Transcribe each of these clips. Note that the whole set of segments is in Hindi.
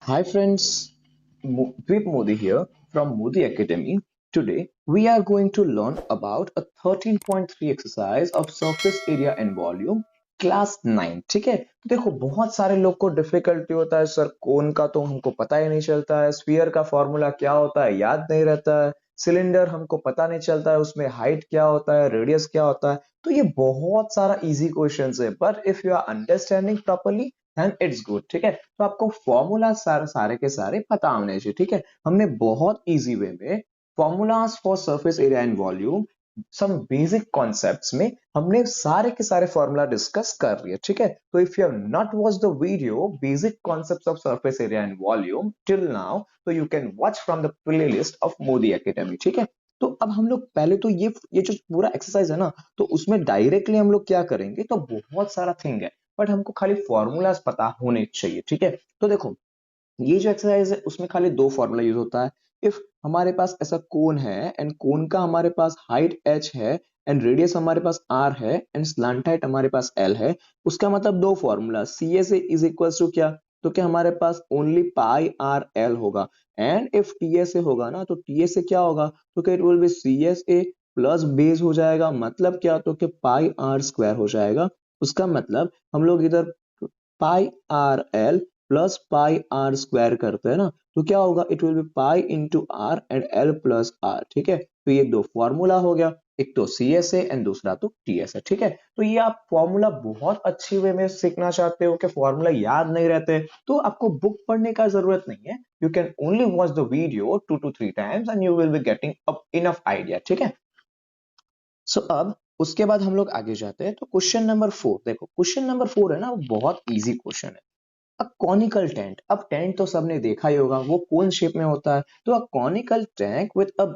Hi friends, Vip Modi here from Modi Academy. Today we are going to learn about a 13.3 exercise of surface area and volume class 9। ठीक है, तो देखो बहुत सारे लोग को डिफिकल्टी होता है सर, कोन का तो हमको पता ही नहीं चलता है, स्फीयर का फॉर्मूला क्या होता है याद नहीं रहता है, सिलेंडर हमको पता नहीं चलता है उसमें हाइट क्या होता है, रेडियस क्या होता है। तो ये बहुत सारा इजी क्वेश्चंस है, but if you are understanding properly and it's good. ठीक है, तो आपको फॉर्मूला सारे के सारे पता होने चाहिए। ठीक है, हमने बहुत इजी वे में formulas for surface area and volume some basic concepts में हमने सारे के सारे फॉर्मूला डिस्कस कर लिए। ठीक है, तो if you have not watch the video basic concepts of surface area and volume till now, तो you can watch from the playlist of Modi academy. ठीक है, तो अब हम लोग पहले तो ये जो पूरा एक्सरसाइज है ना, तो उसमें डायरेक्टली हम लोग क्या करेंगे, तो बहुत सारा थिंग है, बट हमको खाली फॉर्मूलाज पता होने चाहिए। ठीक है, तो देखो ये जो एक्सरसाइज है उसमें खाली दो फॉर्मूला यूज होता है। इफ हमारे पास ऐसा कोन है एंड कोन का हमारे पास हाइट h है एंड रेडियस हमारे पास r है एंड स्लांट हाइट हमारे पास l है, उसका मतलब दो formula C S A is equals to क्या, तो क्या हमारे पास ओनली पाई आर एल होगा। And if T S A होगा ना, तो टी एस ए क्या होगा, तो क्या it will be C S A plus base हो जाएगा, मतलब क्या, तो क्या पाई आर स्क्वायर हो जाएगा। उसका मतलब हम लोग इधर pi R L plus pi R square करते हैं ना, तो क्या होगा, it will be pi into R and L plus R. ठीक है, तो ये दो फॉर्मूला हो गया, एक तो सी एस ए एंड दूसरा तो टी एस है। ठीक है, तो ये आप फॉर्मूला बहुत अच्छी वे में सीखना चाहते हो कि फॉर्मूला याद नहीं रहते, तो आपको बुक पढ़ने का जरूरत नहीं है। You can only watch the video 2 to 3 times and you will be getting enough idea. ठीक है, सो अब उसके बाद हम लोग आगे जाते हैं। तो क्वेश्चन नंबर 4 देखो, क्वेश्चन नंबर 4 है ना, वो बहुत इजी क्वेश्चन है। अ कॉनिकल टेंट, अब टेंट तो सबने देखा ही होगा, वो कौन शेप में होता है, तो a conical tank with a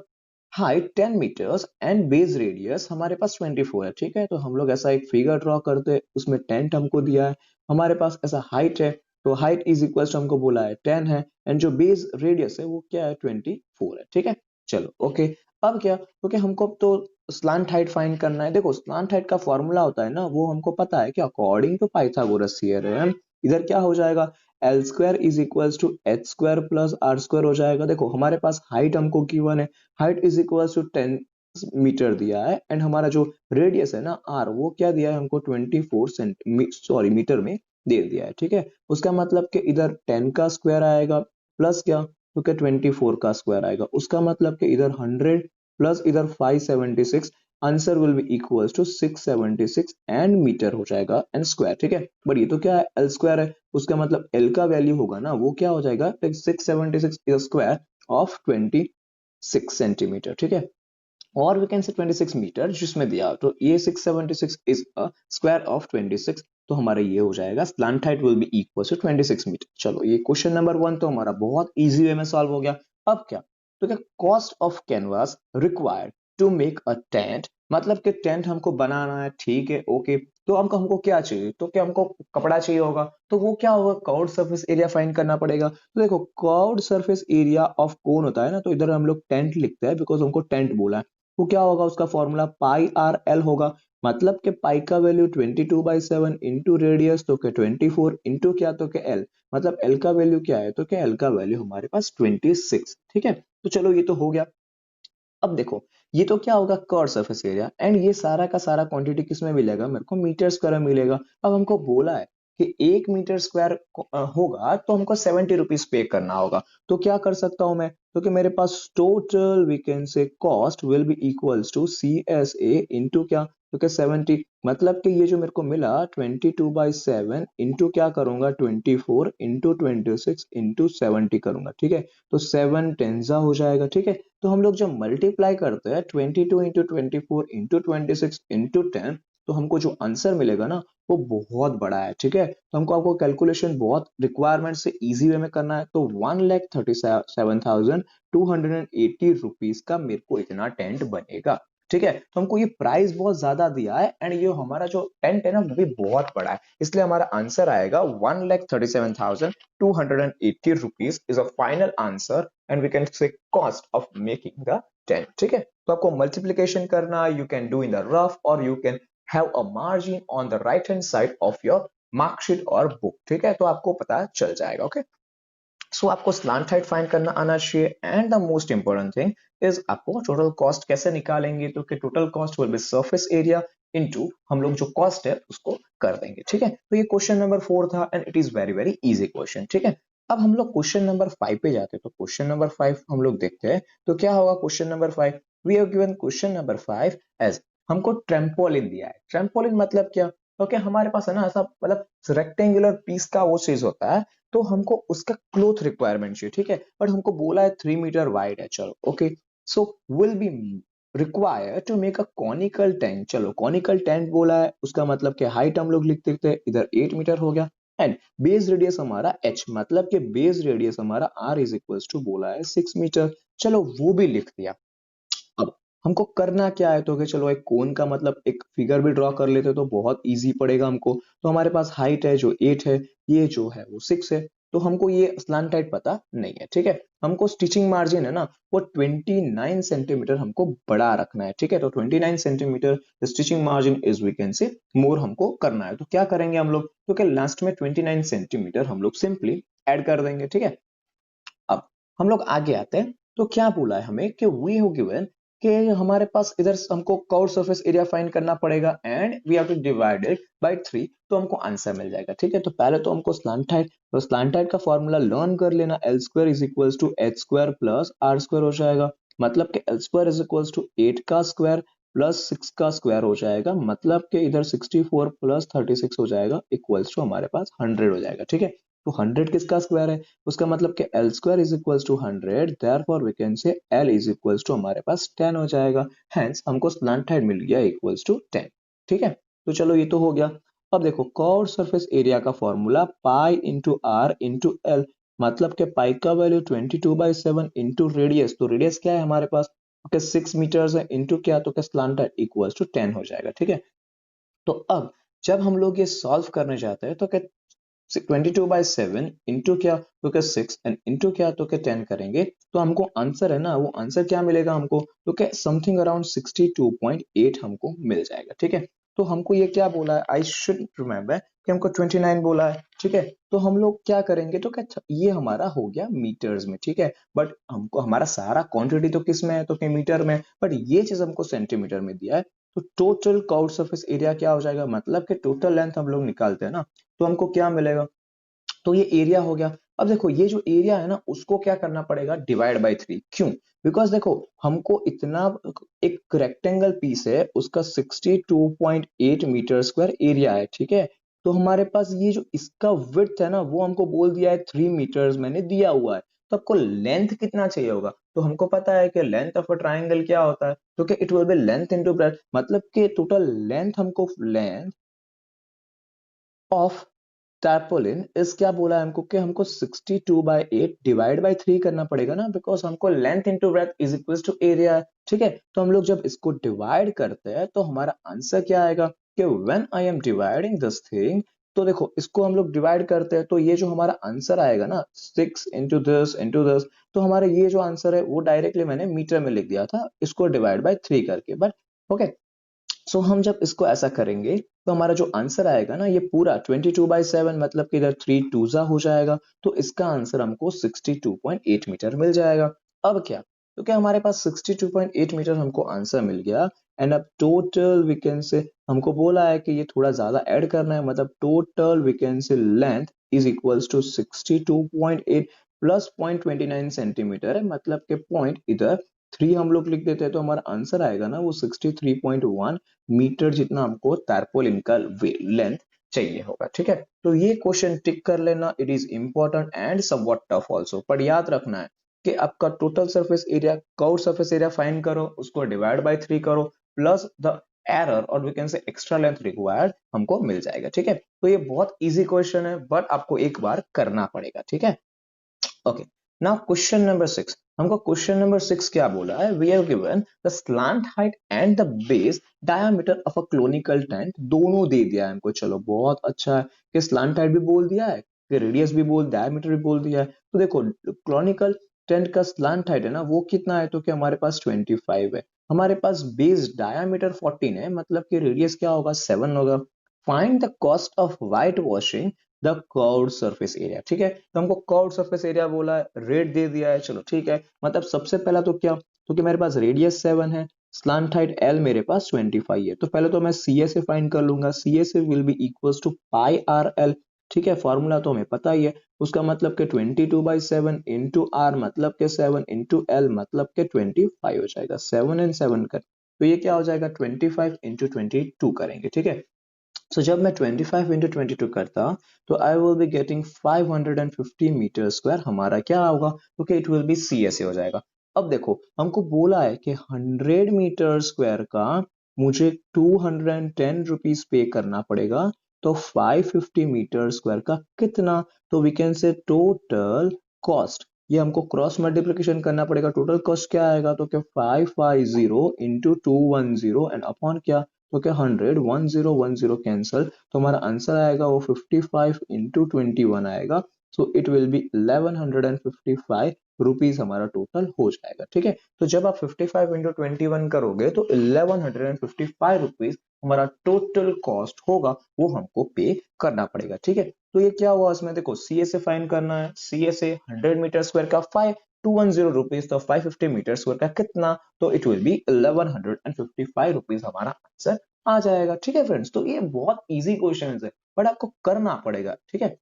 height 10 metres and base radius हमारे पास 24 है। ठीक है, तो हम लोग ऐसा एक फिगर ड्रॉ करते हैं, उसमें टेंट हमको दिया है, हमारे पास ऐसा हाइट है, तो हाइट इज इक्वल टू हमको बोला है 10 है एंड जो बेस रेडियस है वो क्या है 24 है। ठीक है, चलो ओके। अब क्या, क्योंकि हमको अब तो स्लांट हाइट फाइंड करना है। देखो स्लांट हाइट का फॉर्मूला होता है ना, वो हमको पता है कि अकॉर्डिंग टू पाइथागोरस थ्योरम इधर क्या हो जाएगा, L square is equals to H square plus R square हो जाएगा। देखो हमारे पास हाइट हमको गिवन है, height is equals to 10 metre दिया है एंड हमारा जो रेडियस है ना आर, वो क्या दिया है हमको 24 सॉरी मीटर में दे दिया है। ठीक है, उसका मतलब कि इधर 10 का स्क्वायर आएगा प्लस क्या, तो क्या 24 का स्क्वायर आएगा, उसका मतलब कि इधर 100 प्लस इधर 576, answer will be equals to 676 and metre हो जाएगा एंड स्क्वायर। ठीक है, बट ये तो क्या है एल स्क्वायर है, उसका मतलब एल का वैल्यू होगा ना, वो क्या हो जाएगा 676 इज स्क्वायर ऑफ 26 सेंटीमीटर। ठीक है, और वी कैन से 26 मीटर जिसमें दिया, तो ये 676 इज अ स्क्वायर ऑफ 26, तो हमारा ये हो जाएगा slant height will be equal to 26 metre. चलो ये क्वेश्चन नंबर 1 तो हमारा बहुत इजी वे में सॉल्व हो गया। अब क्या, तो क्या cost of canvas required to make a tent, मतलब कि टेंट हमको बनाना है। ठीक है ओके, तो हमको क्या चाहिए, तो क्या हमको कपड़ा चाहिए होगा, तो वो क्या होगा, कर्व्ड सरफेस एरिया फाइंड करना पड़ेगा। तो देखो curved surface area of cone होता है ना, तो इधर हम लोग टेंट लिखते हैं बिकॉज हमको टेंट बोला है। तो क्या होगा, उसका फॉर्मूला पाई आर एल होगा, मतलब कि पाई का वैल्यू 22/7 इंटू रेडियस, तो क्या 24 इंटू क्या, तो क्या एल, मतलब एल का वैल्यू क्या है, तो क्या एल का वैल्यू हमारे पास 26। ठीक है, तो चलो ये तो हो गया। अब देखो ये तो क्या होगा कर्व सरफेस एरिया एंड ये सारा का सारा क्वांटिटी किसमें मिलेगा, मेरे को मीटर स्क्वायर में मिलेगा। अब हमको बोला है कि 1 मीटर स्क्वायर होगा तो हमको 70 रुपीज पे करना होगा। तो क्या कर सकता हूं मैं, तो कि मेरे पास total we can say cost will be equals to C S A into क्या, तो क्या 70, मतलब कि ये जो मेरे को मिला 22/7 इंटू क्या करूंगा 24 इंटू 26 इंटू 70 करूंगा। ठीक है, तो 7 टेंजा हो जाएगा। ठीक है, तो हम लोग जब मल्टीप्लाई करते हैं 22 इंटू 24 इंटू 26 इंटू 10, तो हमको जो आंसर मिलेगा ना वो बहुत बड़ा है। ठीक है, तो हमको आपको कैलकुलेशन बहुत रिक्वायरमेंट से इजी वे में करना है, तो 1,37,280 रुपीज का मेरे को इतना टेंट बनेगा। ठीक है, तो हमको ये प्राइस बहुत ज्यादा दिया है एंड ये हमारा जो टेंट है ना वो भी बहुत बड़ा है, इसलिए हमारा आंसर आएगा 1,37,280 rupees is a final answer and we can say cost of making the tent. ठीक है, तो आपको मल्टीप्लीकेशन करना, you can do in the rough और you can have a margin on the right hand side of your marksheet और बुक। ठीक है, तो आपको पता चल जाएगा। ओके, सो आपको स्लांट हाइट फाइंड करना आना चाहिए and the most important thing is आपको टोटल कॉस्ट कैसे निकालेंगे, तो कि total cost will B surface area into हम लोग जो कॉस्ट है उसको कर देंगे, ठीक है। तो ये क्वेश्चन नंबर 4 था and it is very very easy question, ठीक है। अब हम लोग क्वेश्चन नंबर 5 पे जाते हैं, तो क्वेश्चन नंबर 5 हम लोग देखते हैं तो क्या होगा। Question number 5, we have given question number 5 as हमको ट्रेम्पोलिन दिया है। ट्रेम्पोलिन मतलब क्या, तो हमारे पास है ना ऐसा मतलब रेक्टेंगुलर पीस का वो चीज होता है, तो हमको उसका क्लोथ रिक्वायरमेंट चाहिए, ठीक है। बट हमको बोला है 3 मीटर वाइड है, चलो okay. So will be require to make a conical tent. चलो कॉनिकल टेंट बोला है, उसका मतलब कि हाइट हम लोग लिख देते हैं, इधर 8 मीटर हो गया एंड बेस रेडियस हमारा h, मतलब कि बेस रेडियस हमारा r इज इक्वल्स टू बोला है 6 मीटर। चलो वो भी लिख दिया। अब हमको करना क्या है, तो कि चलो एक कोन का मतलब एक फिगर भी ड्रॉ कर लेते तो बहुत इजी पड़ेगा हमको। तो हमारे पास हाइट है जो 8 है, ये जो है वो 6 है, तो हमको ये स्लांट हाइट पता नहीं है, ठीक है। हमको स्टिचिंग मार्जिन है ना वो 29 सेंटीमीटर हमको बड़ा रखना है, ठीक है। तो 29 centimetre stitching margin is we can say more हमको करना है। तो क्या करेंगे हम लोग, तो क्या लास्ट में 29 सेंटीमीटर हम लोग सिंपली ऐड कर देंगे, ठीक है। अब हम लोग आगे आते हैं, तो क्या बोला है हमें कि वी हैव गिवन कि हमारे पास इधर हमको कर्व सरफेस एरिया फाइंड करना पड़ेगा and we have to divide it by 3, तो हमको आंसर मिल जाएगा, ठीक है। तो पहले तो हमको स्लांट हाइट, तो स्लांट हाइट का फॉर्मूला लर्न कर लेना, L square is equals to H square plus R square हो जाएगा। मतलब कि L square is equals to 8 का स्क्वायर प्लस 6 का स्क्वायर हो जाएगा, मतलब कि इधर 64 प्लस 36 हो जाएगा इक्वल्स टू हमारे पास 100 हो जाएगा, ठीक है। तो 100 किसका स्क्वायर है, उसका मतलब कि L square is equals to 100, therefore we can say L is equals to हमारे पास 10 हो जाएगा। हेंस हमको स्लैंट हाइट मिल गया इक्वल्स टू 10, ठीक है। तो चलो ये तो हो गया। अब देखो कर्व सरफेस एरिया का formula pi into R into L, मतलब कि पाई का वैल्यू 22/7 इंटू रेडियस, तो रेडियस क्या है हमारे पास, ओके 6 मीटर्स है, इंटू क्या, तो क्या स्लैंट हाइट इक्वल्स टू 10 हो जाएगा, ठीक है। तो अब जब हम लोग ये सॉल्व करने जाते हैं तो क्या 22/7 इंटू क्या, तो क्या 6 एंड इंटू क्या, तो क्या 10 करेंगे, तो हमको आंसर है ना वो आंसर क्या मिलेगा हमको, तो क्या समथिंग अराउंड 62.8 हमको मिल जाएगा, ठीक है। तो हमको ये क्या बोला है, आई शुड रिमेम्बर कि हमको 29 बोला है, ठीक है। तो हम लोग क्या करेंगे, तो क्या ये हमारा हो गया मीटर्स में, ठीक है। बट हमको हमारा सारा क्वांटिटी तो किस में है, तो क्या मीटर में, बट ये चीज हमको सेंटीमीटर में दिया है। तो टोटल कर्व सरफेस एरिया क्या हो जाएगा, मतलब कि टोटल लेंथ हम लोग निकालते हैं ना, तो हमको क्या मिलेगा, तो ये एरिया हो गया। अब देखो ये जो एरिया है ना उसको क्या करना पड़ेगा, डिवाइड बाय 3, क्यों, बिकॉज देखो हमको इतना एक रेक्टेंगल पीस है उसका 62.8 मीटर स्क्वायर एरिया है, ठीक है। तो हमारे पास ये जो इसका विड्थ है ना वो हमको बोल दिया है 3 मीटर्स मैंने दिया हुआ है। तो आपको लेंथ कितना चाहिए होगा, तो हमको पता है कि लेंथ ऑफ अ ट्राइंगल क्या होता है, तो कि it will B length into breadth, मतलब कि टोटल लेंथ हमको लेंथ ऑफ टैपोलिन इस क्या बोला है हमको कि हमको 62/8 डिवाइड बाय 3 करना पड़ेगा ना, बिकॉज हमको length into breadth is equal to area है, ठीक है। तो हम लोग जब इसको डिवाइड करते हैं तो हमारा आंसर क्या आएगा कि when I am dividing this thing, तो देखो इसको हम लोग डिवाइड करते हैं तो ये जो हमारा आंसर आएगा ना 6 इंटू दिस, तो हमारा ये जो आंसर है वो डायरेक्टली मैंने मीटर में लिख दिया था इसको डिवाइड बाय 3 करके, बट ओके। सो हम जब इसको ऐसा करेंगे तो हमारा जो आंसर आएगा ना ये पूरा 22/7, मतलब कि इधर 3 टूजा हो जाएगा, तो इसका आंसर हमको 62.8 मीटर मिल जाएगा। अब क्या, तो क्या हमारे पास 62.8 मीटर हमको आंसर मिल गया एंड अब टोटल वी कैन से हमको बोला है कि ये थोड़ा ज्यादा ऐड करना है, मतलब total we can say length is equals to 62.8 plus 0.29 centimetre है, मतलब के पॉइंट इधर 3 हम लोग लिख देते हैं, तो हमारा आंसर आएगा ना वो 63.1 मीटर जितना हमको तारपोलिन का लेंथ चाहिए होगा, ठीक है। तो ये क्वेश्चन टिक कर लेना, it is important and somewhat tough also, पर याद रखना है कि आपका total surface area curve surface area find करो, उसको डिवाइड बाय 3 करो प्लस द एरर और we can say extra length required हमको मिल जाएगा, ठीक है। तो ये बहुत इजी क्वेश्चन है बट आपको एक बार करना पड़ेगा, ठीक है। ओके, नाउ क्वेश्चन नंबर 6, हमको क्वेश्चन नंबर 6 क्या बोला है, we have given the slant height and the base diameter of a conical tent, दोनों दे दिया है हमको। चलो बहुत अच्छा है कि स्लांट हाइट भी बोल दिया है कि रेडियस भी बोल, डायमीटर भी बोल दिया है। तो देखो क्लोनिकल टेंट का स्लांट हाइट है ना वो कितना है, तो कि हमारे पास 25 है, हमारे पास बेस डायमीटर 14 है, मतलब कि रेडियस क्या होगा 7 होगा। Find the cost of white washing the curved surface area. ठीक है, तो हमको कर्व्ड सरफेस एरिया बोला है, रेट दे दिया है, चलो ठीक है। मतलब सबसे पहला तो क्या, क्योंकि मेरे पास रेडियस 7 है, स्लांट हाइट एल मेरे पास 25 है, तो पहले तो मैं सी ए से फाइंड कर लूंगा। सी ए से will be equals to pi R L. ठीक है, फॉर्मूला तो हमें पता ही है, उसका मतलब के 22/7 इंटू आर मतलब के 7 इंटू एल मतलब के 25 हो जाएगा। 7 एंड 7 कर, तो ये क्या हो जाएगा 25 इंटू 22 करेंगे। ठीक है, सो जब मैं 25 इंटू 22 करता तो I will be getting 550 metre square, हमारा क्या होगा, क्योंकि it will be C S A हो जाएगा। अब देखो हमको बोला है कि 100 मीटर स्क्वायर का मुझे 210 रुपीज पे करना पड़ेगा, तो 550 मीटर स्क्वायर का कितना, तो we can say total cost, ये हमको क्रॉस मल्टीप्लिकेशन करना पड़ेगा। टोटल कॉस्ट क्या आएगा, तो क्या 550 इंटू 210 एंड अपॉन क्या, तो क्या 100 कैंसल, तो हमारा आंसर आएगा वो 55 इंटू 21 आएगा। So it will B 1155 rupees हमारा टोटल हो जाएगा। ठीक है, तो जब आप 55 इंटू 21 करोगे तो 1155 रुपीज हमारा टोटल कॉस्ट होगा, वो हमको पे करना पड़ेगा। ठीक है, तो ये क्या हुआ इसमें, देखो सी एस ए फाइंड करना है, C S A 100 metre square का 210 रुपीज, तो 550 मीटर स्क्वायर का कितना, तो इट विल बी 1155 रुपीज हमारा आंसर आ जाएगा। ठीक है फ्रेंड्स, तो ये बहुत इजी क्वेश्चन है, बट आपको करना पड़ेगा। ठीक है,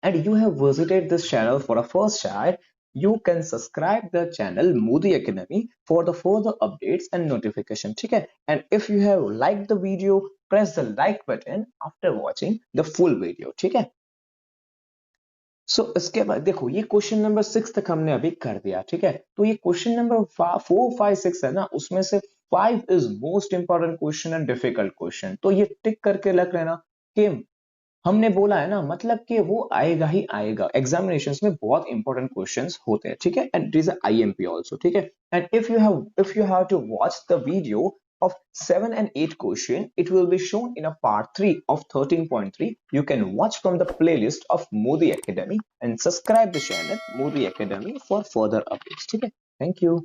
and you have visited this channel for a first time, you can subscribe the channel Moody Academy for the further updates and notification. ठीक है, and if you have liked the video, press the like button after watching the full video. ठीक है, इसके बाद देखो ये क्वेश्चन नंबर 6 तक हमने अभी कर दिया। ठीक है, तो ये क्वेश्चन नंबर 4 5 6 है ना, उसमें से 5 is most important question and difficult question, तो ये टिक करके रख लेना कि हमने बोला है ना, मतलब कि वो आएगा ही आएगा, एग्जामिनेशंस में बहुत इंपॉर्टेंट क्वेश्चंस होते हैं। ठीक है, and it is IMP also. ठीक है, and if you have to watch the video of 7 and 8 question, it will be shown in a part 3 of 13.3. You can watch from the playlist of Modi Academy and subscribe the channel Modi Academy for further updates. ठीक है, thank you.